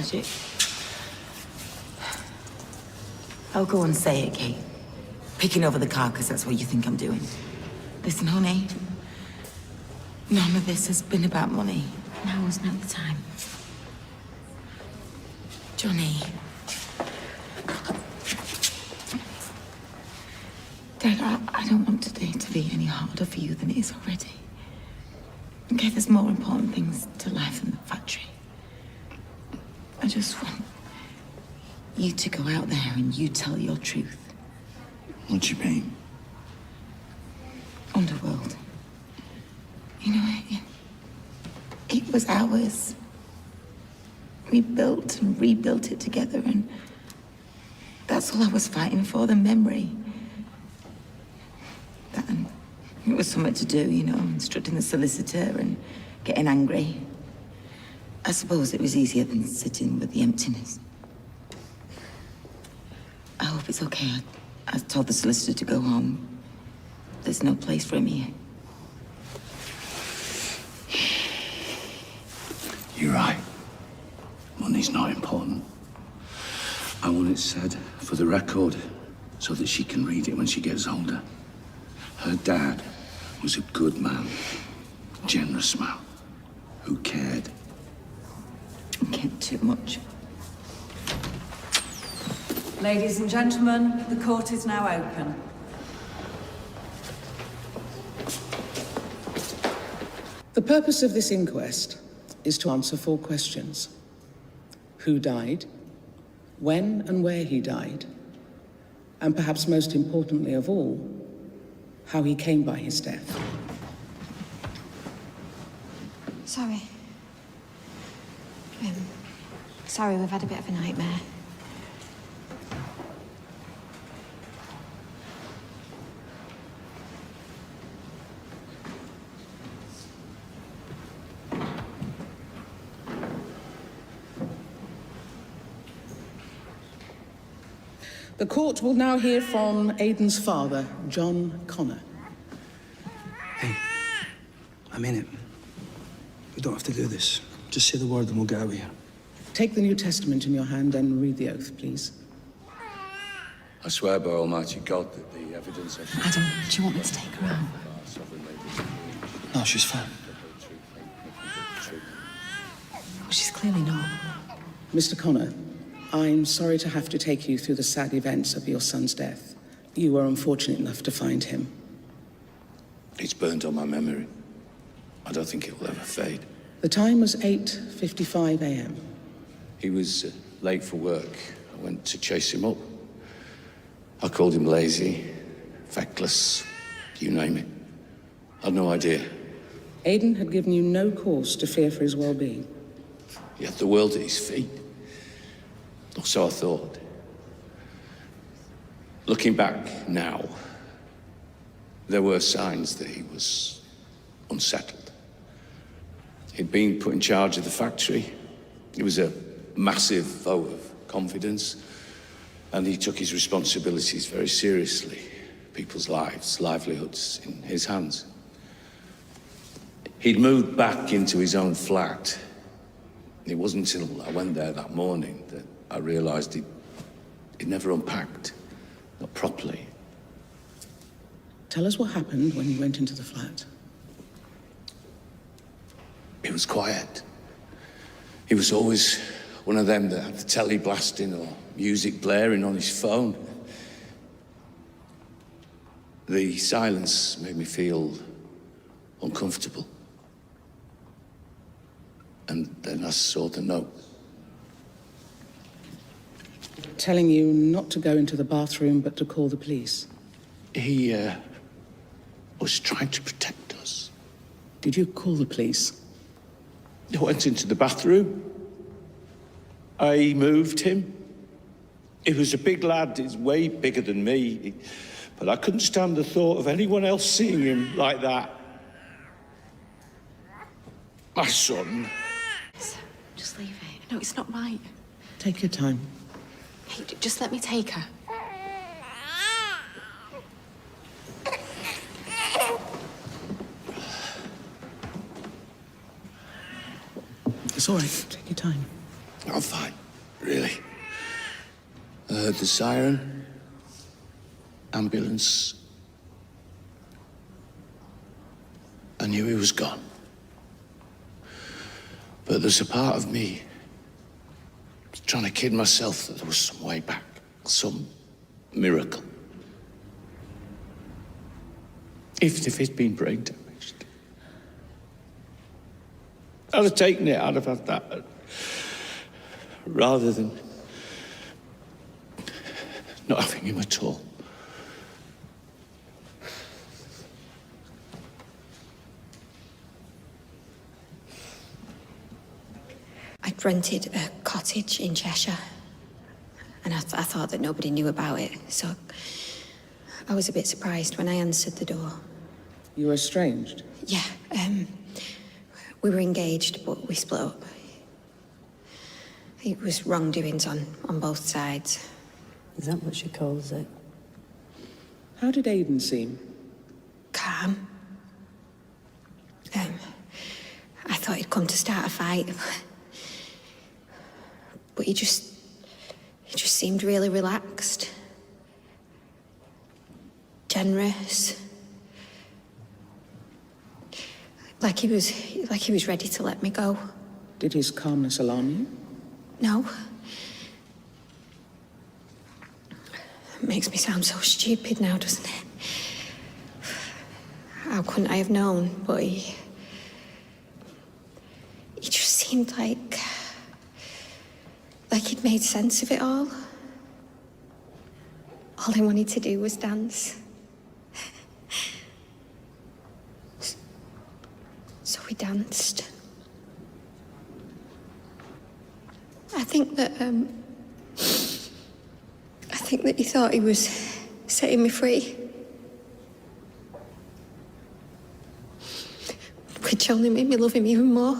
tragic. Oh, go on, say it, Kate. Picking over the carcass, that's what you think I'm doing. Listen, honey. None of this has been about money. Now is not the time. Johnny. Dad, I don't want today to be any harder for you than it is already. Okay, there's more important things to life than the factory. I just want you to go out there and you tell your truth. What do you mean? Underworld. You know, it was ours. We built and rebuilt it together, and that's all I was fighting for, the memory. That, and it was something to do, you know, instructing the solicitor and getting angry. I suppose it was easier than sitting with the emptiness. I hope it's okay. I told the solicitor to go home. There's no place for him here. You're right. Money's not important. I want it said for the record so that she can read it when she gets older. Her dad was a good man, generous man, who cared. Cared too much. Ladies and gentlemen, the court is now open. The purpose of this inquest is to answer 4 questions. Who died? When and where he died? And perhaps most importantly of all, how he came by his death. Sorry. Sorry, we've had a bit of a nightmare. The court will now hear from Aiden's father, John Connor. Hey, I'm in it. We don't have to do this. Just say the word and we'll get out of here. Take the New Testament in your hand and read the oath, please. I swear by Almighty God that the evidence... Adam, do you want me to take her out? No, she's fine. Well, she's clearly not. Mr. Connor, I'm sorry to have to take you through the sad events of your son's death. You were unfortunate enough to find him. It's burnt on my memory. I don't think it will ever fade. The time was 8:55 a.m. He was late for work. I went to chase him up. I called him lazy, feckless, you name it. I had no idea. Aiden had given you no cause to fear for his well-being. He had the world at his feet. Or so I thought. Looking back now, there were signs that he was unsettled. He'd been put in charge of the factory. It was a massive vote of confidence, and he took his responsibilities very seriously. People's lives, livelihoods in his hands. He'd moved back into his own flat. It wasn't until I went there that morning that I realized he'd never unpacked, not properly. Tell us what happened when you went into the flat. It was quiet. He was always one of them that had the telly blasting or music blaring on his phone. The silence made me feel uncomfortable. And then I saw the note. Telling you not to go into the bathroom, but to call the police. He was trying to protect us. Did you call the police? I went into the bathroom. I moved him. He was a big lad. He's way bigger than me. But I couldn't stand the thought of anyone else seeing him like that. My son. Just leave it. No, it's not right. Take your time. Hey, just let me take her. It's all right. Take your time. I'm fine, really. I heard the siren. Ambulance. I knew he was gone. But there's a part of me trying to kid myself that there was some way back, some miracle. Even if he'd been brain damaged. I'd have taken it, I'd have had that. Rather than not having him at all. I'd rented a cottage in Cheshire, and I thought that nobody knew about it, so I was a bit surprised when I answered the door. You were estranged? Yeah, we were engaged, but we split up. It was wrongdoings on both sides. Is that what she calls it? How did Aiden seem? Calm. I thought he'd come to start a fight, but he just seemed really relaxed. Generous. Like he was ready to let me go. Did his calmness alarm you? No. It makes me sound so stupid now, doesn't it? How couldn't I have known? But he just seemed like he'd made sense of it all. All he wanted to do was dance. So we danced. I think that he thought he was setting me free. Which only made me love him even more.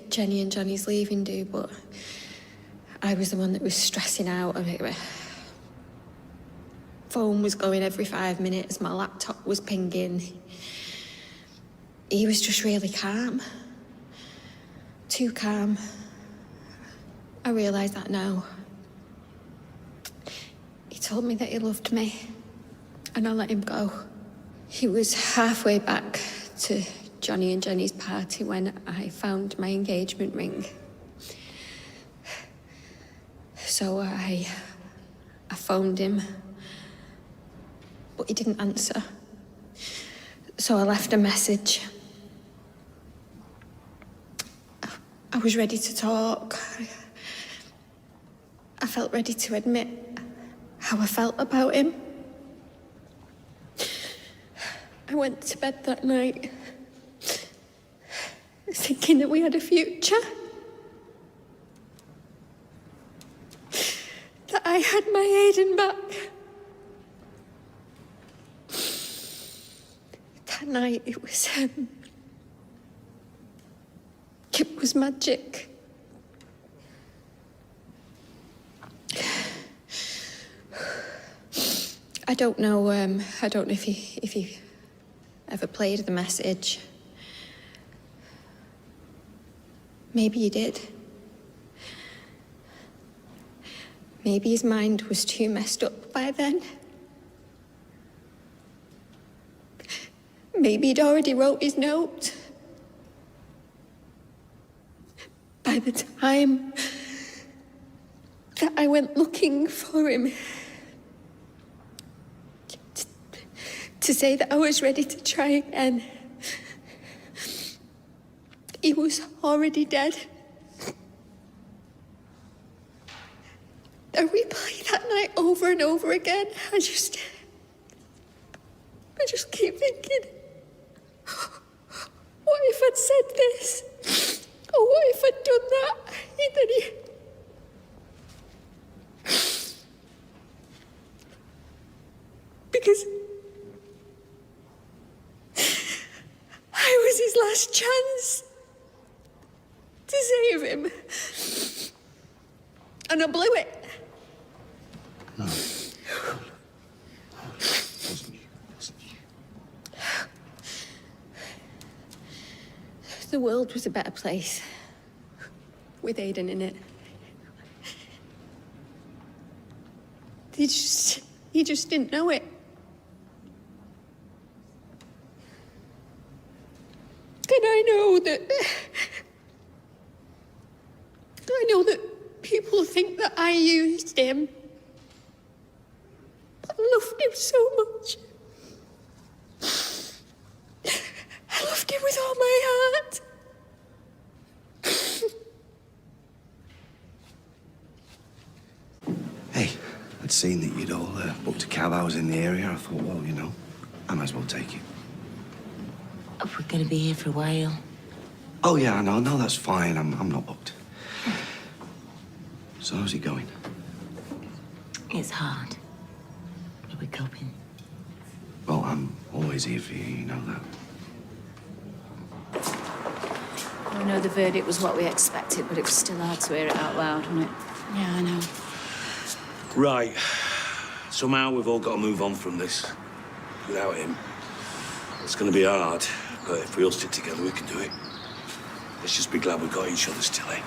Jenny and Johnny's leaving do, but I was the one that was stressing out of it. Phone was going every 5 minutes, my laptop was pinging. He was just really calm. Too calm. I realise that now. He told me that he loved me, and I let him go. He was halfway back to Johnny and Jenny's party when I found my engagement ring. So I phoned him, but he didn't answer. So I left a message. I was ready to talk. I felt ready to admit how I felt about him. I went to bed that night thinking that we had a future. That I had my Aiden back. That night it was magic. I don't know if he ever played the message. Maybe he did. Maybe his mind was too messed up by then. Maybe he'd already wrote his note. By the time that I went looking for him to say that I was ready to try again, he was already dead. I replayed that night over and over again. I just keep thinking, what if I'd said this? Or what if I'd done that? And then because I was his last chance to save him. And I blew it. No. the world was a better place with Aiden in it. He just didn't know it. And I know that people think that I used him. But I loved him so much. I loved him with all my heart. Hey, I'd seen that you'd all booked a cab. I was in the area. I thought, well, you know, I might as well take it. We're going to be here for a while. Oh, yeah, I know. No, that's fine. I'm not booked. So how's it going? It's hard. But we're coping. Well, I'm always here for you, you know that. I know the verdict was what we expected, but it was still hard to hear it out loud, wasn't it? Yeah, I know. Right. Somehow we've all got to move on from this. Without him. It's going to be hard, but if we all stick together, we can do it. Let's just be glad we've got each other still, eh?